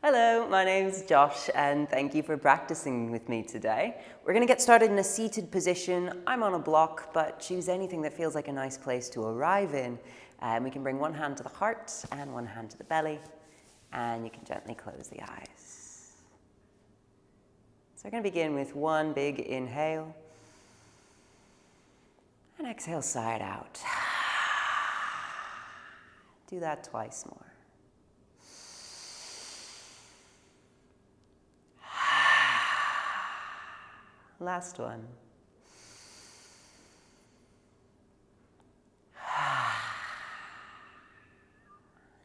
Hello, my name's Josh and thank you for practicing with me today. We're going to get started in a seated position. I'm on a block, but choose anything that feels like a nice place to arrive in. We can bring one hand to the heart and one hand to the belly, and you can gently close the eyes. So we're going to begin with one big inhale and exhale side out. Do that twice more. Last one.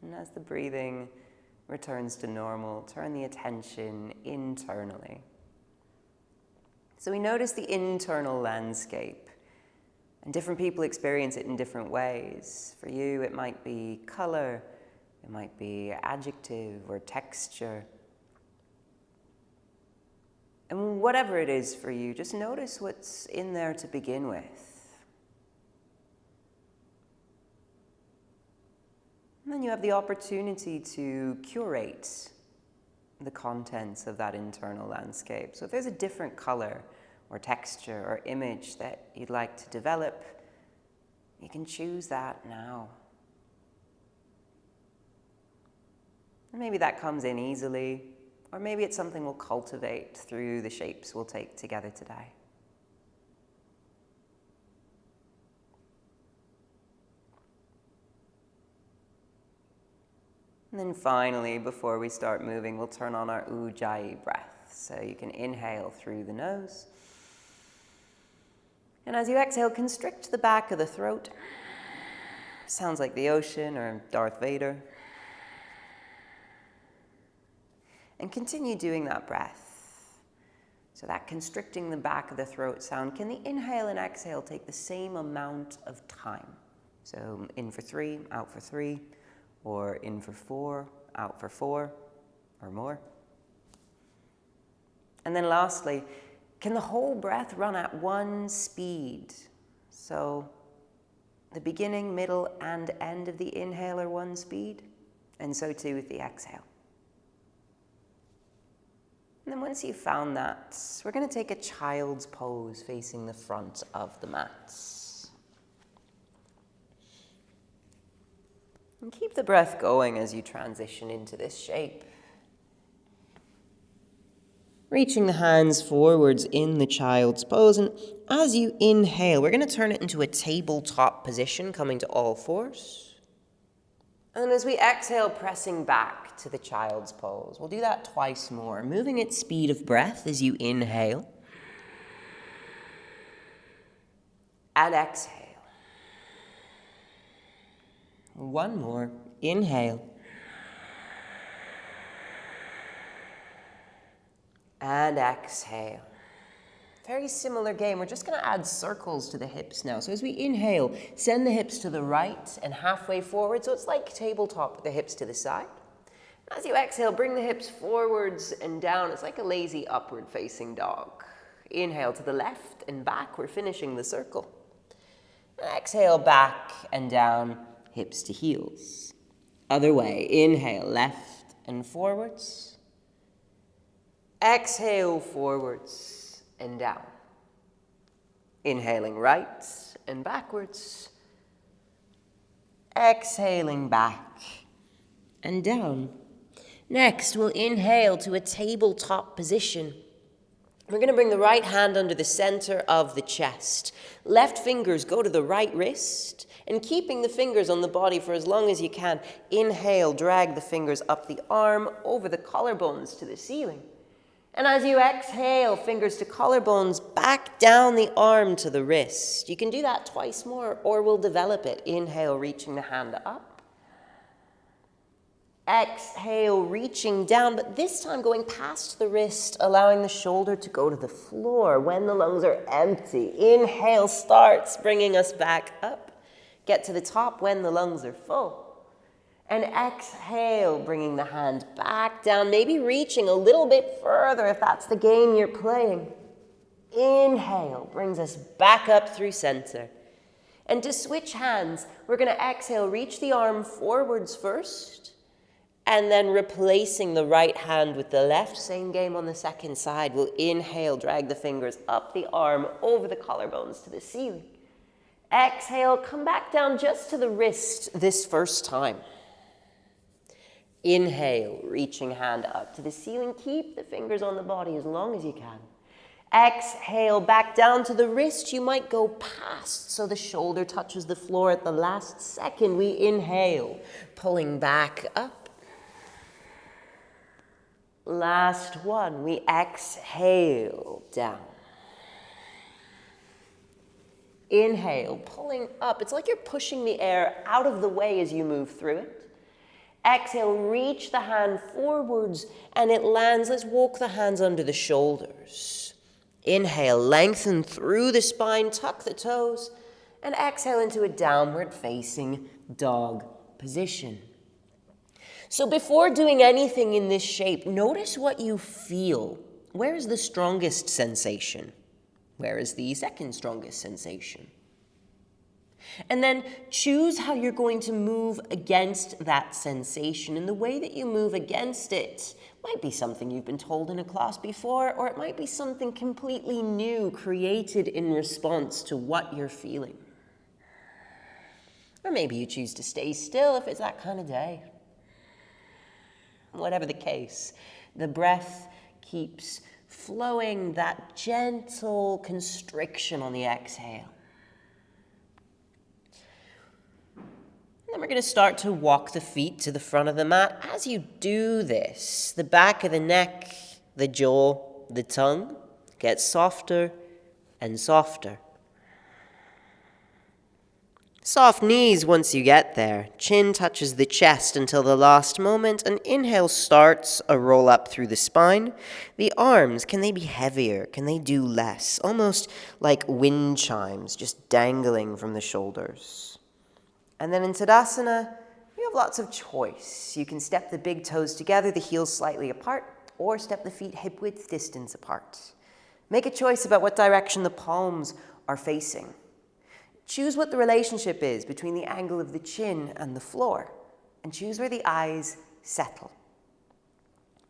And as the breathing returns to normal, turn the attention internally. So we notice the internal landscape, and different people experience it in different ways. For you, it might be color, it might be adjective or texture. And whatever it is for you, just notice what's in there to begin with. And then you have the opportunity to curate the contents of that internal landscape. So if there's a different color or texture or image that you'd like to develop, you can choose that now. And maybe that comes in easily. Or maybe it's something we'll cultivate through the shapes we'll take together today. And then finally, before we start moving, we'll turn on our Ujjayi breath. So you can inhale through the nose. And as you exhale, constrict the back of the throat. Sounds like the ocean or Darth Vader. And continue doing that breath. So that constricting the back of the throat sound, can the inhale and exhale take the same amount of time? So in for 3, out for 3, or in for 4, out for 4, or more. And then lastly, can the whole breath run at one speed? So the beginning, middle, and end of the inhale are one speed, and so too with the exhale. And then once you've found that, we're going to take a child's pose facing the front of the mat. And keep the breath going as you transition into this shape. Reaching the hands forwards in the child's pose, and as you inhale, we're going to turn it into a tabletop position, coming to all fours. And as we exhale, pressing back to the child's pose. We'll do that twice more, moving at speed of breath as you inhale. And exhale. One more. Inhale. And exhale. Very similar game. We're just going to add circles to the hips now. So as we inhale, send the hips to the right and halfway forward. So it's like tabletop with the hips to the side. As you exhale, bring the hips forwards and down. It's like a lazy upward facing dog. Inhale to the left and back. We're finishing the circle. And exhale back and down, hips to heels. Other way. Inhale left and forwards. Exhale forwards and down. Inhaling right and backwards. Exhaling back and down. Next, we'll inhale to a tabletop position. We're going to bring the right hand under the center of the chest. Left fingers go to the right wrist, and keeping the fingers on the body for as long as you can. Inhale, drag the fingers up the arm, over the collarbones to the ceiling. And as you exhale, fingers to collarbones, back down the arm to the wrist. You can do that twice more, or we'll develop it. Inhale, reaching the hand up. Exhale, reaching down, but this time going past the wrist, allowing the shoulder to go to the floor when the lungs are empty. Inhale starts bringing us back up. Get to the top when the lungs are full. And exhale, bringing the hand back down, maybe reaching a little bit further if that's the game you're playing. Inhale brings us back up through center. And to switch hands, we're going to exhale, reach the arm forwards first, And then replacing the right hand with the left, same game on the second side. We'll inhale, drag the fingers up the arm, over the collarbones to the ceiling. Exhale, come back down just to the wrist this first time. Inhale, reaching hand up to the ceiling. Keep the fingers on the body as long as you can. Exhale, back down to the wrist. You might go past so the shoulder touches the floor at the last second. We inhale, pulling back up. Last one, we exhale down. Inhale, pulling up. It's like you're pushing the air out of the way as you move through it. Exhale, reach the hand forwards and it lands. Let's walk the hands under the shoulders. Inhale, lengthen through the spine, tuck the toes, and exhale into a downward facing dog position. So before doing anything in this shape, notice what you feel. Where is the strongest sensation? Where is the second strongest sensation? And then choose how you're going to move against that sensation. And the way that you move against it might be something you've been told in a class before, or it might be something completely new created in response to what you're feeling. Or maybe you choose to stay still if it's that kind of day. Whatever the case, the breath keeps flowing, that gentle constriction on the exhale. And then we're going to start to walk the feet to the front of the mat. As you do this, the back of the neck, the jaw, the tongue gets softer and softer. Soft knees once you get there. Chin touches the chest until the last moment. An inhale starts a roll up through the spine. The arms, can they be heavier? Can they do less? Almost like wind chimes just dangling from the shoulders. And then in Tadasana, you have lots of choice. You can step the big toes together, the heels slightly apart, or step the feet hip-width distance apart. Make a choice about what direction the palms are facing. Choose what the relationship is between the angle of the chin and the floor, and choose where the eyes settle.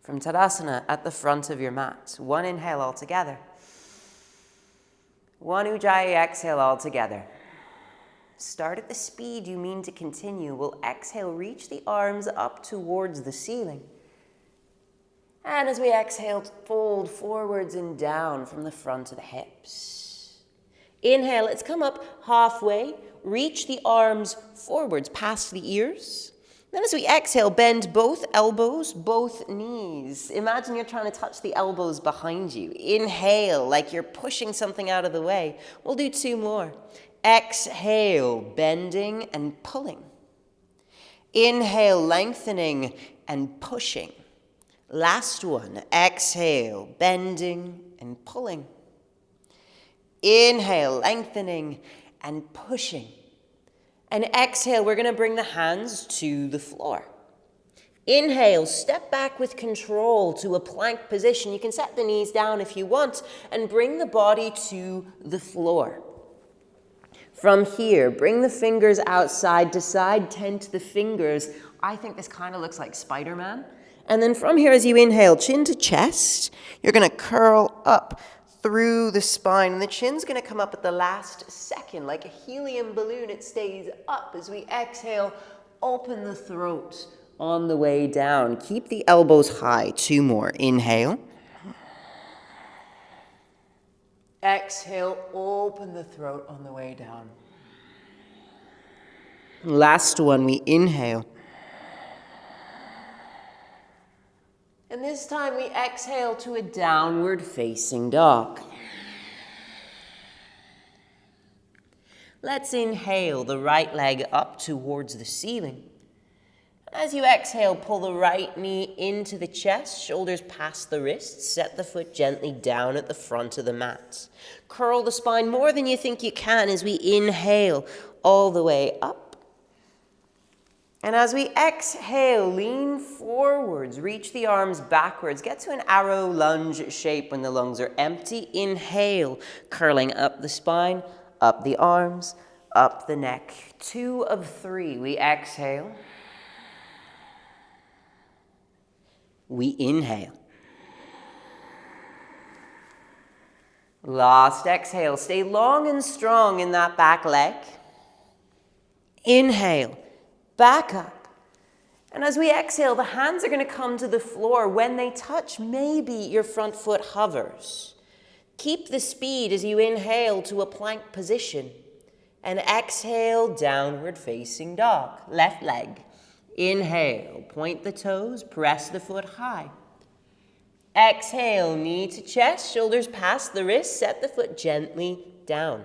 From Tadasana at the front of your mat, one inhale all together. One Ujjayi exhale all together. Start at the speed you mean to continue. We'll exhale, reach the arms up towards the ceiling. And as we exhale, fold forwards and down from the front of the hips. Inhale, let's come up halfway. Reach the arms forwards past the ears. Then as we exhale, bend both elbows, both knees. Imagine you're trying to touch the elbows behind you. Inhale, like you're pushing something out of the way. We'll do two more. Exhale, bending and pulling. Inhale, lengthening and pushing. Last one. Exhale, bending and pulling. Inhale, lengthening and pushing. And exhale, we're going to bring the hands to the floor. Inhale, step back with control to a plank position. You can set the knees down if you want and bring the body to the floor. From here, bring the fingers out side to side, tent the fingers. I think this kind of looks like Spider-Man. And then from here, as you inhale, chin to chest, you're going to curl up through the spine. And the chin's going to come up at the last second. Like a helium balloon, it stays up. As we exhale, open the throat on the way down. Keep the elbows high. Two more. Inhale. Exhale, open the throat on the way down. Last one, we inhale. And this time we exhale to a downward facing dog. Let's inhale the right leg up towards the ceiling. As you exhale, pull the right knee into the chest, shoulders past the wrists, set the foot gently down at the front of the mat. Curl the spine more than you think you can as we inhale all the way up. And as we exhale, lean forwards, reach the arms backwards, get to an arrow lunge shape when the lungs are empty. Inhale, curling up the spine, up the arms, up the neck. 2 of 3, we exhale. We inhale. Last exhale. Stay long and strong in that back leg. Inhale. Back up. And as we exhale, the hands are going to come to the floor. When they touch, maybe your front foot hovers. Keep the speed as you inhale to a plank position. And exhale, downward facing dog. Left leg. Inhale, point the toes, press the foot high. Exhale, knee to chest, shoulders past the wrist, set the foot gently down.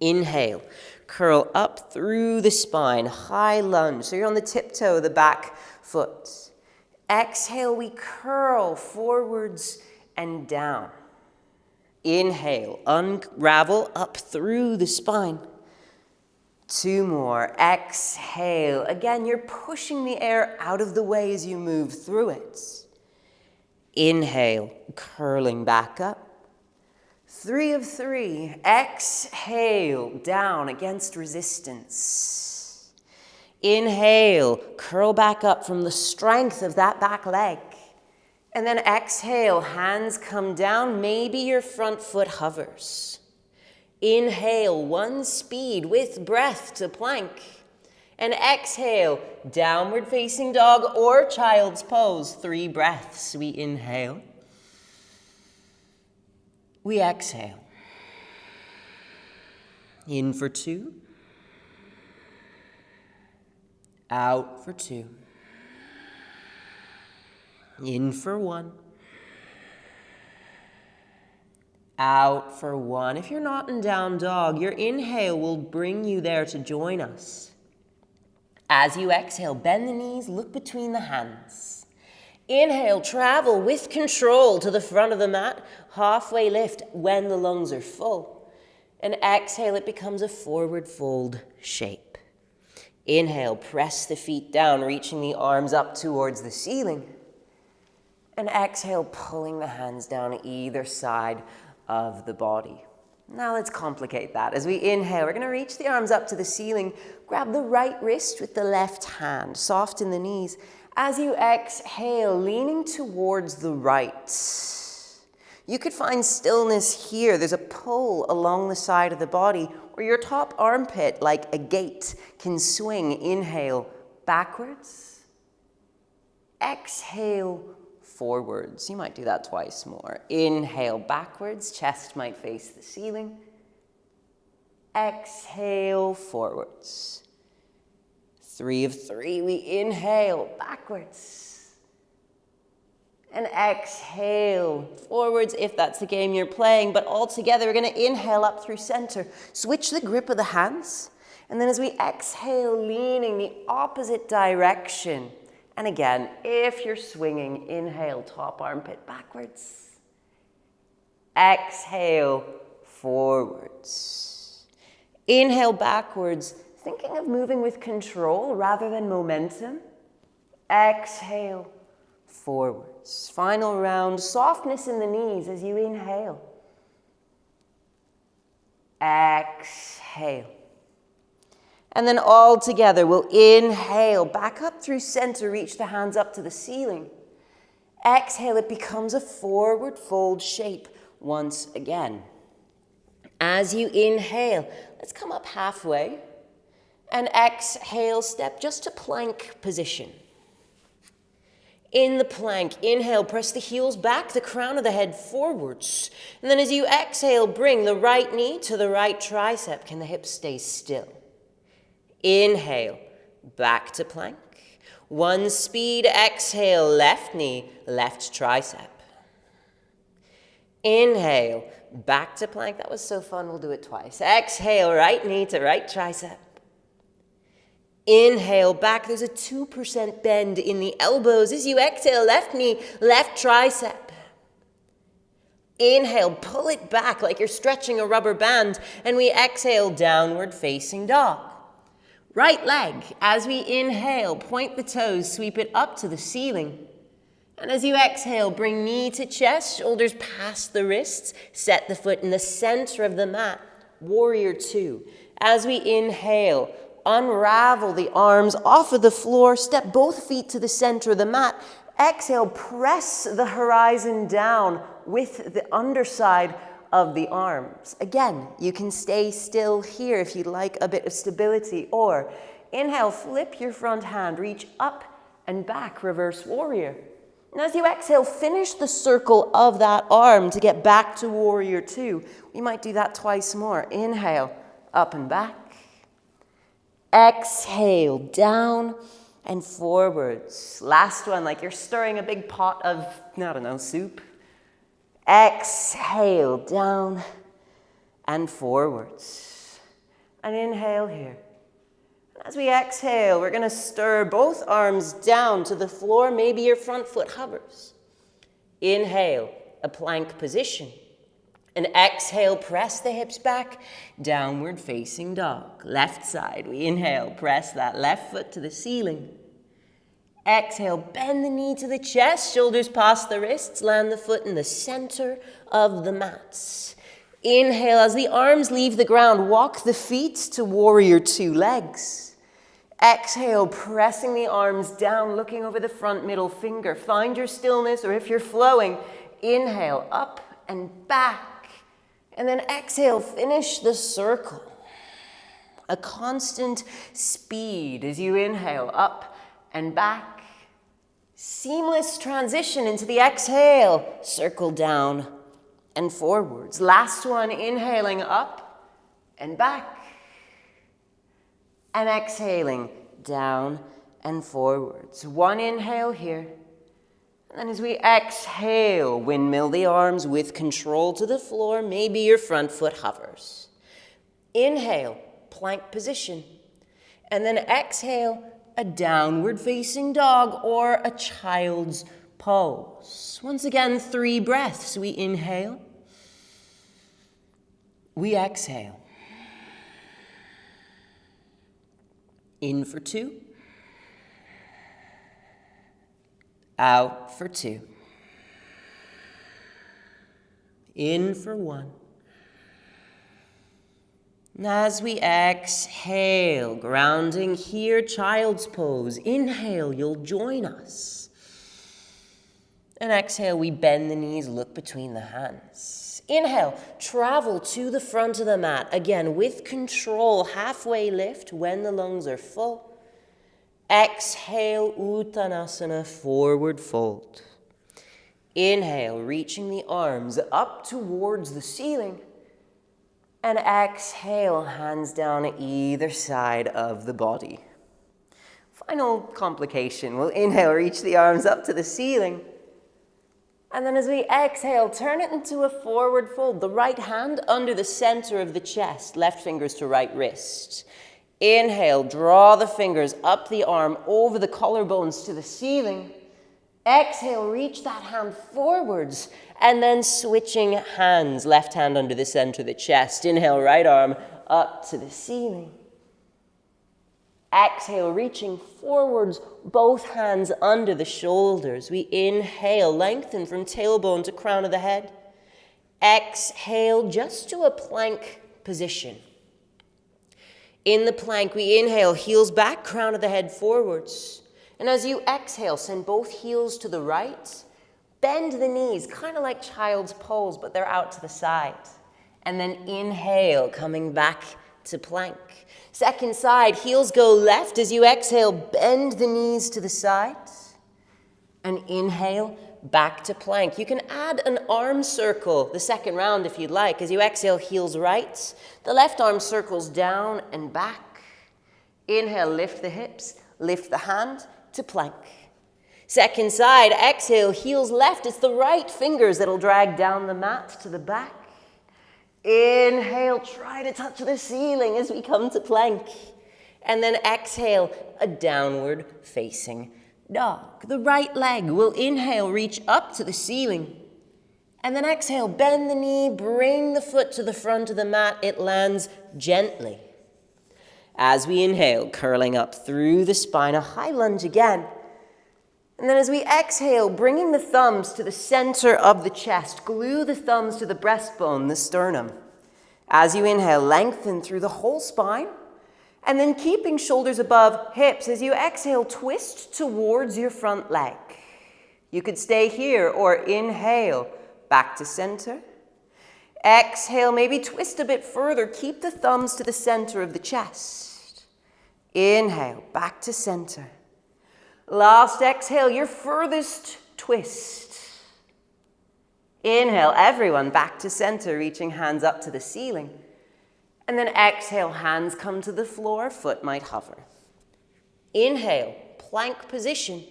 Inhale, curl up through the spine, high lunge. So you're on the tiptoe of the back foot. Exhale, we curl forwards and down. Inhale, unravel up through the spine. 2 more. Exhale. Again, you're pushing the air out of the way as you move through it. Inhale, curling back up. 3 of 3. Exhale, down against resistance. Inhale, curl back up from the strength of that back leg. And then exhale, hands come down. Maybe your front foot hovers. Inhale, 1 speed with breath to plank. And exhale, downward facing dog or child's pose. 3 breaths. We inhale. We exhale. In for 2. Out for 2. In for 1. Out for 1. If you're not in down dog, your inhale will bring you there to join us. As you exhale, bend the knees, look between the hands. Inhale, travel with control to the front of the mat, halfway lift when the lungs are full. And exhale, it becomes a forward fold shape. Inhale, press the feet down, reaching the arms up towards the ceiling. And exhale, pulling the hands down either side of the body. Now let's complicate that. As we inhale, we're going to reach the arms up to the ceiling. Grab the right wrist with the left hand. Soften the knees. As you exhale, leaning towards the right. You could find stillness here. There's a pull along the side of the body, or your top armpit, like a gate, can swing. Inhale, backwards. Exhale, forwards. You might do that twice more. Inhale, backwards. Chest might face the ceiling. Exhale, forwards. 3 of 3. We inhale, backwards. And exhale, forwards if that's the game you're playing. But all together, we're going to inhale up through center. Switch the grip of the hands. And then as we exhale, leaning the opposite direction. And again, if you're swinging, inhale, top armpit backwards. Exhale, forwards. Inhale, backwards, thinking of moving with control rather than momentum. Exhale, forwards. Final round, softness in the knees as you inhale. Exhale. And then all together, we'll inhale, back up through center, reach the hands up to the ceiling. Exhale, it becomes a forward fold shape once again. As you inhale, let's come up halfway. And exhale, step just to plank position. In the plank, inhale, press the heels back, the crown of the head forwards. And then as you exhale, bring the right knee to the right tricep. Can the hips stay still? Inhale, back to plank. 1 speed, exhale, left knee, left tricep. Inhale, back to plank. That was so fun, we'll do it twice. Exhale, right knee to right tricep. Inhale, back. There's a 2% bend in the elbows. As you exhale, left knee, left tricep. Inhale, pull it back like you're stretching a rubber band. And we exhale, downward facing dog. Right leg, as we inhale, point the toes, sweep it up to the ceiling. And as you exhale, bring knee to chest, shoulders past the wrists, set the foot in the center of the mat, warrior 2. As we inhale, unravel the arms off of the floor, step both feet to the center of the mat. exhale, press the horizon down with the underside of the arms. Again, you can stay still here if you like a bit of stability, or inhale, flip your front hand, reach up and back, reverse warrior. And as you exhale, finish the circle of that arm to get back to warrior two. We might do that twice more. Inhale, up and back. Exhale, down and forwards. Last one, like you're stirring a big pot of, I don't know, soup. Exhale, down and forwards. And inhale here. As we exhale, we're going to stir both arms down to the floor. Maybe your front foot hovers. Inhale, a plank position. And exhale, press the hips back, downward facing dog. Left side, we inhale, press that left foot to the ceiling. Exhale, bend the knee to the chest, shoulders past the wrists, land the foot in the center of the mats. Inhale, as the arms leave the ground, walk the feet to warrior two legs. Exhale, pressing the arms down, looking over the front middle finger. Find your stillness, or if you're flowing, inhale, up and back. And then exhale, finish the circle. A constant speed as you inhale, up and back. Seamless transition into the exhale, circle down and forwards. Last one, inhaling up and back. And exhaling down and forwards. One inhale here. And then as we exhale, windmill the arms with control to the floor. Maybe your front foot hovers. Inhale, plank position. And then exhale, a downward facing dog or a child's pose. Once again, 3 breaths. We inhale. We exhale. In for 2. Out for 2. In for 1. And as we exhale, grounding here, child's pose. Inhale, you'll join us. And exhale, we bend the knees, look between the hands. Inhale, travel to the front of the mat. Again, with control, halfway lift when the lungs are full. Exhale, Uttanasana, forward fold. Inhale, reaching the arms up towards the ceiling. And exhale, hands down either side of the body. Final complication. We'll inhale, reach the arms up to the ceiling. And then as we exhale, turn it into a forward fold. The right hand under the center of the chest, left fingers to right wrist. Inhale, draw the fingers up the arm, over the collarbones to the ceiling. Exhale, reach that hand forwards, and then switching hands, left hand under the center of the chest. Inhale, right arm up to the ceiling. Exhale, reaching forwards, both hands under the shoulders. We inhale, lengthen from tailbone to crown of the head. Exhale, just to a plank position. In the plank, we inhale, heels back, crown of the head forwards. And as you exhale, send both heels to the right. Bend the knees, kind of like child's pose, but they're out to the side. And then inhale, coming back to plank. Second side, heels go left. As you exhale, bend the knees to the side. And inhale, back to plank. You can add an arm circle the second round if you'd like. As you exhale, heels right. The left arm circles down and back. Inhale, lift the hips, lift the hand to plank. Second side, exhale, heels left. It's the right fingers that'll drag down the mat to the back. Inhale, try to touch the ceiling as we come to plank. And then exhale, a downward facing dog. The right leg will inhale, reach up to the ceiling. And then exhale, bend the knee, bring the foot to the front of the mat. It lands gently. As we inhale, curling up through the spine, a high lunge again. And then as we exhale, bringing the thumbs to the center of the chest, glue the thumbs to the breastbone, the sternum. As you inhale, lengthen through the whole spine. And then keeping shoulders above hips, as you exhale, twist towards your front leg. You could stay here or inhale, back to center. Exhale, maybe twist a bit further. Keep the thumbs to the center of the chest. Inhale, back to center. Last exhale, your furthest twist. Inhale, everyone, back to center, reaching hands up to the ceiling. And then exhale, hands come to the floor, foot might hover. Inhale, plank position.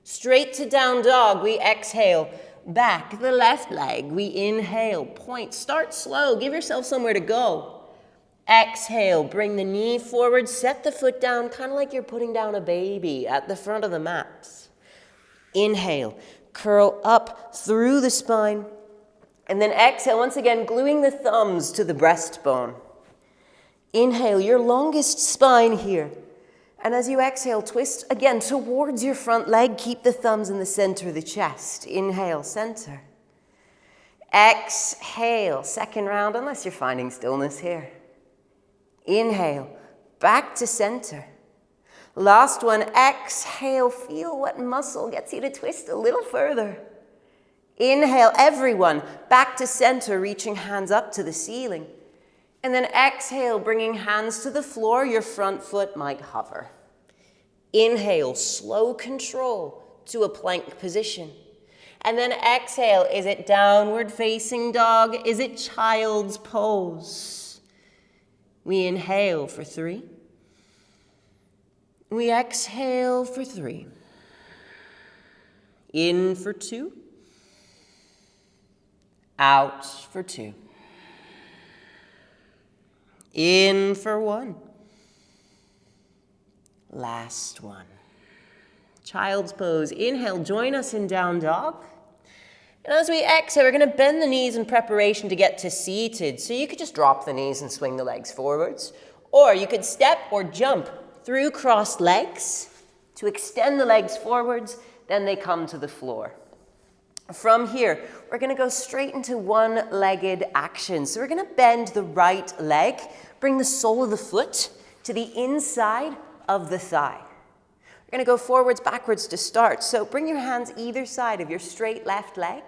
Straight to down dog, we exhale. Back, the left leg, we inhale, point. Start slow, give yourself somewhere to go. Exhale, bring the knee forward, set the foot down, kind of like you're putting down a baby at the front of the mat. Inhale, curl up through the spine. And then exhale, once again, gluing the thumbs to the breastbone. Inhale, your longest spine here. And as you exhale, twist again towards your front leg. Keep the thumbs in the center of the chest. Inhale, center. Exhale, second round, unless you're finding stillness here. Inhale, back to center. Last one, exhale, feel what muscle gets you to twist a little further. Inhale, everyone, back to center, reaching hands up to the ceiling. And then exhale, bringing hands to the floor, your front foot might hover. Inhale, slow control to a plank position. And then exhale, is it downward facing dog? Is it child's pose? We inhale for 3. We exhale for 3. In for 2. Out for 2. In for 1. Last one. Child's pose. Inhale, join us in down dog. And as we exhale, we're going to bend the knees in preparation to get to seated. So you could just drop the knees and swing the legs forwards. Or you could step or jump through crossed legs to extend the legs forwards, then they come to the floor. From here, we're going to go straight into one-legged action. So we're going to bend the right leg, bring the sole of the foot to the inside of the thigh. We're going to go forwards, backwards to start. So bring your hands either side of your straight left leg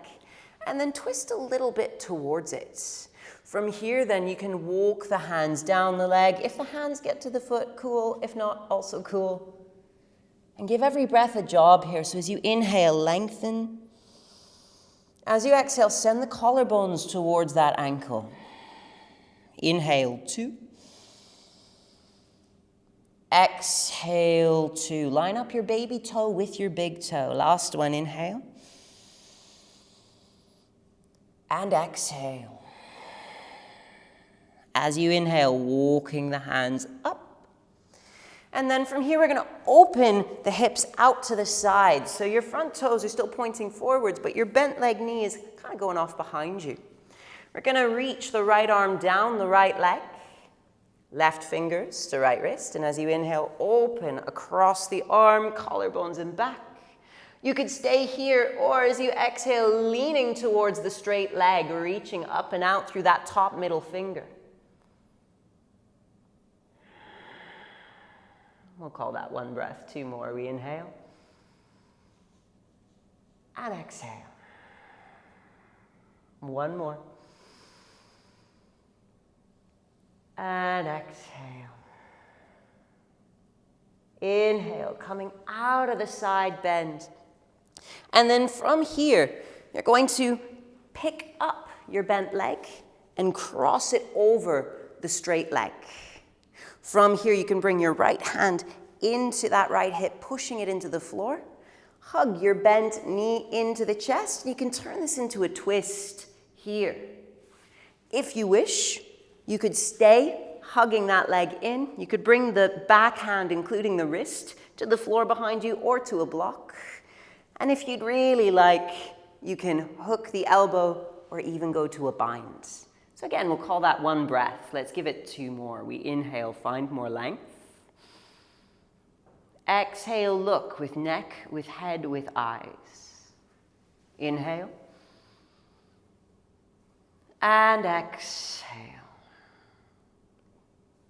and then twist a little bit towards it. From here, then, you can walk the hands down the leg. If the hands get to the foot, cool. If not, also cool. And give every breath a job here. So as you inhale, lengthen. As you exhale, send the collarbones towards that ankle. Inhale, 2. Exhale, 2. Line up your baby toe with your big toe. Last one, inhale. And exhale. As you inhale, walking the hands up. And then from here, we're going to open the hips out to the sides. So your front toes are still pointing forwards, but your bent leg knee is kind of going off behind you. We're going to reach the right arm down the right leg. Left fingers to right wrist. And as you inhale, open across the arm, collarbones and back. You could stay here, or as you exhale, leaning towards the straight leg, reaching up and out through that top middle finger. We'll call that one breath. 2 more. We inhale. And exhale. 1 more. And exhale. Inhale, coming out of the side bend. And then from here, you're going to pick up your bent leg and cross it over the straight leg. From here, you can bring your right hand into that right hip, pushing it into the floor. Hug your bent knee into the chest. You can turn this into a twist here. If you wish, you could stay hugging that leg in. You could bring the back hand, including the wrist, to the floor behind you or to a block. And if you'd really like, you can hook the elbow or even go to a bind. So again, we'll call that 1 breath. Let's give it 2 more. We inhale, find more length. Exhale, look with neck, with head, with eyes. Inhale. And exhale.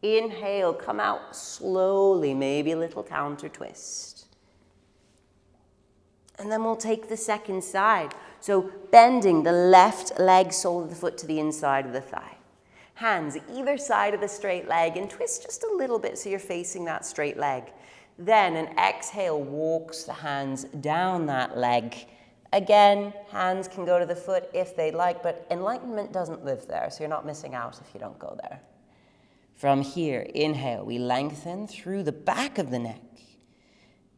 Inhale, come out slowly, maybe a little counter twist. And then we'll take the second side. So bending the left leg sole of the foot to the inside of the thigh. Hands either side of the straight leg and twist just a little bit so you're facing that straight leg. Then an exhale walks the hands down that leg. Again, hands can go to the foot if they like, but enlightenment doesn't live there, so you're not missing out if you don't go there. From here, inhale, we lengthen through the back of the neck.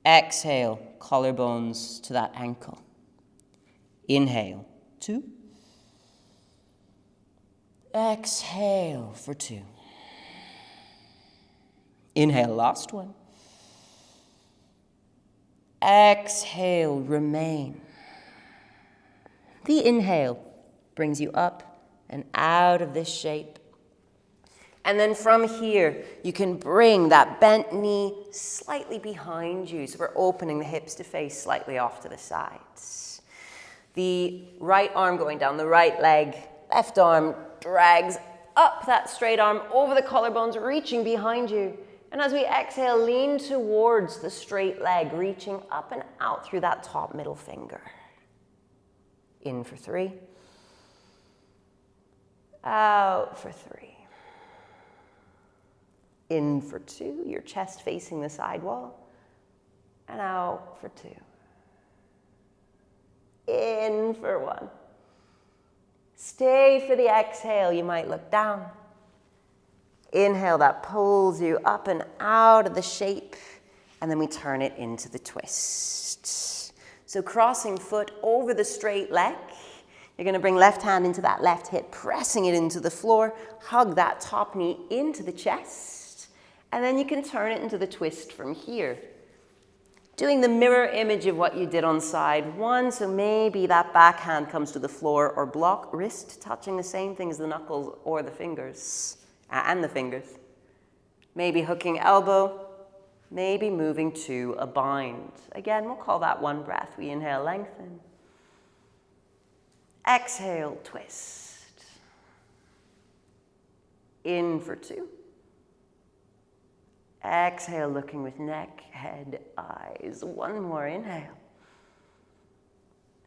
Exhale, collarbones to that ankle. Inhale, 2. Exhale for 2. Inhale, last one. Exhale, remain. The inhale brings you up and out of this shape. And then from here, you can bring that bent knee slightly behind you. So we're opening the hips to face slightly off to the sides. The right arm going down the right leg, left arm drags up that straight arm over the collarbones, reaching behind you. And as we exhale, lean towards the straight leg, reaching up and out through that top middle finger. In for 3. Out for 3. In for 2, your chest facing the side wall. And out for 2. In for 1. Stay for the exhale. You might look down. Inhale, that pulls you up and out of the shape. And then we turn it into the twist. So crossing foot over the straight leg. You're going to bring left hand into that left hip, pressing it into the floor. Hug that top knee into the chest. And then you can turn it into the twist from here. Doing the mirror image of what you did on side 1. So maybe that back hand comes to the floor or block, wrist touching the same thing as the knuckles or the fingers, and the fingers. Maybe hooking elbow, maybe moving to a bind. Again, we'll call that 1 breath. We inhale, lengthen. Exhale, twist. In for 2. Exhale, looking with neck, head, eyes. 1 more, inhale.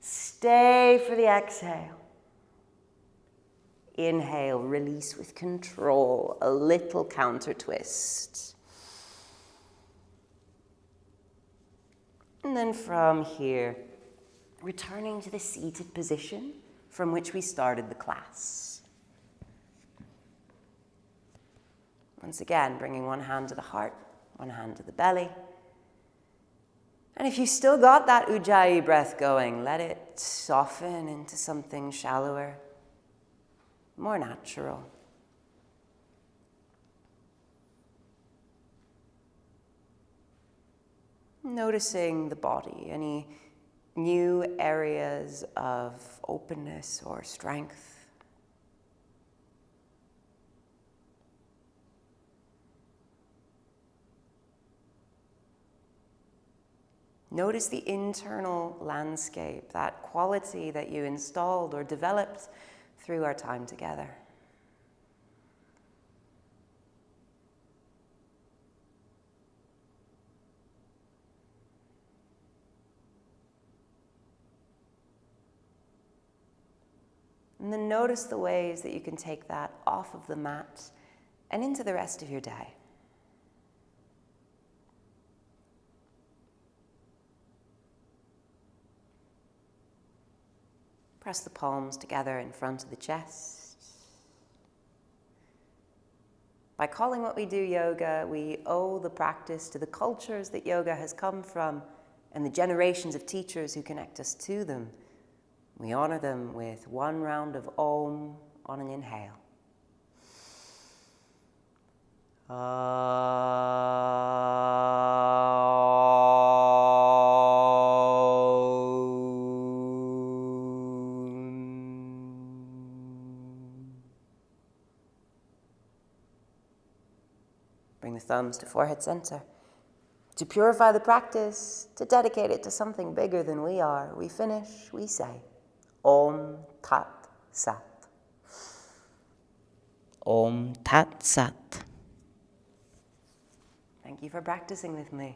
Stay for the exhale. Inhale, release with control, a little counter twist. And then from here, returning to the seated position from which we started the class. Once again, bringing 1 hand to the heart, 1 hand to the belly. And if you've still got that Ujjayi breath going, let it soften into something shallower, more natural. Noticing the body, any new areas of openness or strength. Notice the internal landscape, that quality that you installed or developed through our time together. And then notice the ways that you can take that off of the mat and into the rest of your day. Press the palms together in front of the chest. By calling what we do yoga, we owe the practice to the cultures that yoga has come from and the generations of teachers who connect us to them. We honor them with 1 round of Om on an inhale. Bring the thumbs to forehead center. To purify the practice, to dedicate it to something bigger than we are, we finish, we say, Om Tat Sat. Om Tat Sat. Thank you for practicing with me.